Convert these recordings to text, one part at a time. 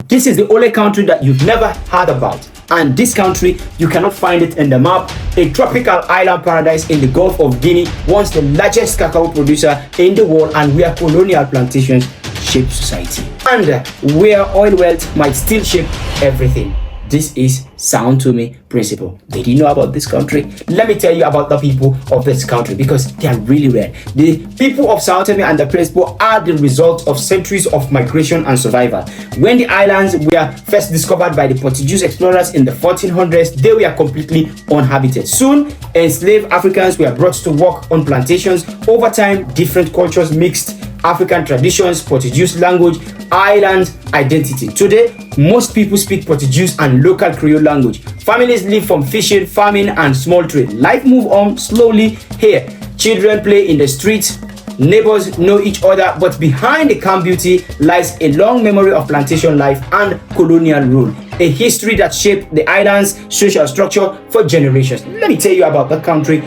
This is the only country that you've never heard about. And this country, you cannot find it in the map. A tropical island paradise in the Gulf of Guinea, once the largest cacao producer in the world, and where colonial plantations shaped society. And where oil wealth might still shape everything. This is São Tomé and Príncipe. Did you know about this country? Let me tell you about the people of this country, because they are really rare. The people of São Tomé and Príncipe are the result of centuries of migration and survival. When the islands were first discovered by the Portuguese explorers in the 1400s, they were completely uninhabited. Soon, enslaved Africans were brought to work on plantations. Over time, different cultures mixed. African traditions, Portuguese language, island identity. Today, most people speak Portuguese and local Creole language. Families live from fishing, farming, and small trade. Life moves on slowly here. Children play in the streets. Neighbors know each other, but behind the calm beauty lies a long memory of plantation life and colonial rule. A history that shaped the island's social structure for generations. Let me tell you about the country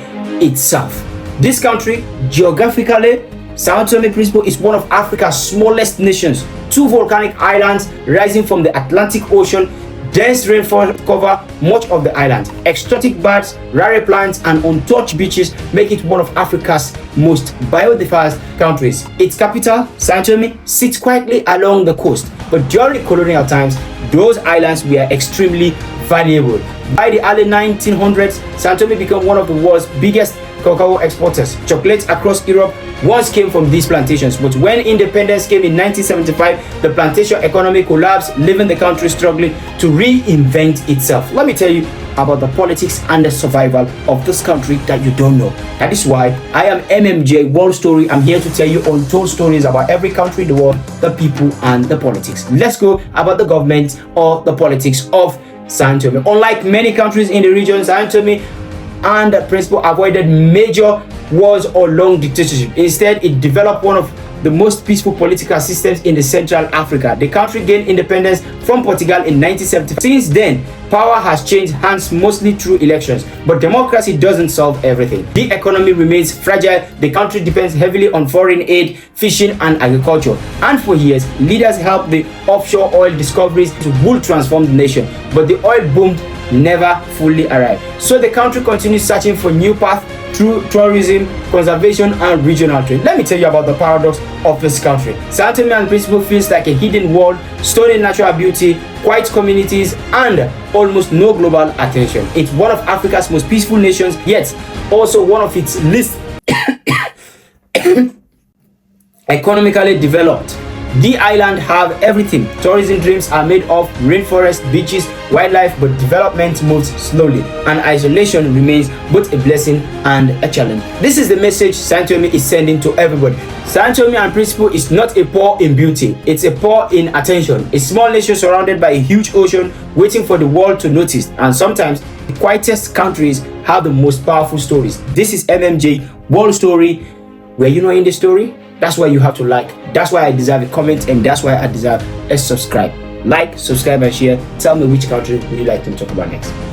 itself. This country, geographically, São Tomé and Príncipe is one of Africa's smallest nations. 2 volcanic islands rising from the Atlantic Ocean. Dense rainforests cover much of the island. Exotic birds, rare plants, and untouched beaches make it one of Africa's most biodiverse countries. Its capital, São Tomé, sits quietly along the coast. But during colonial times, those islands were extremely valuable. By the early 1900s, São Tomé became one of the world's biggest cacao exporters. Chocolates across Europe once came from these plantations, but when independence came in 1975, the plantation economy collapsed, leaving the country struggling to reinvent itself. Let me tell you about the politics and the survival of this country that you don't know. That is why I am MMJ World Story. I'm here to tell you untold stories about every country in the world, the people, and the politics. Let's go about the government or the politics of São Tomé. Unlike many countries in the region, São Tomé and Príncipe avoided major wars or long dictatorship. Instead, it developed one of the most peaceful political systems in the Central Africa. The country gained independence from Portugal in 1970. Since then, power has changed hands mostly through elections, but democracy doesn't solve everything. The economy remains fragile. The country depends heavily on foreign aid, fishing, and agriculture. And for years, leaders helped the offshore oil discoveries to would transform the nation, but the oil boom never fully arrived. So the country continues searching for new paths through tourism, conservation, and regional trade. Let me tell you about the paradox of this country. São Tomé and Príncipe feels like a hidden world, stunning natural beauty, quiet communities, and almost no global attention. It's one of Africa's most peaceful nations, yet also one of its least economically developed. The island have everything. Tourism dreams are made of rainforests, beaches, wildlife, but development moves slowly, and isolation remains both a blessing and a challenge. This is the message São Tomé is sending to everybody. São Tomé and Príncipe is not a poor in beauty, it's a poor in attention. A small nation surrounded by a huge ocean waiting for the world to notice, and sometimes the quietest countries have the most powerful stories. This is MMJ World Story. Were you not in the story? That's why you have to like. That's why I deserve a comment, and that's why I deserve a subscribe. Like, subscribe, and share. Tell me which country would you like to talk about next.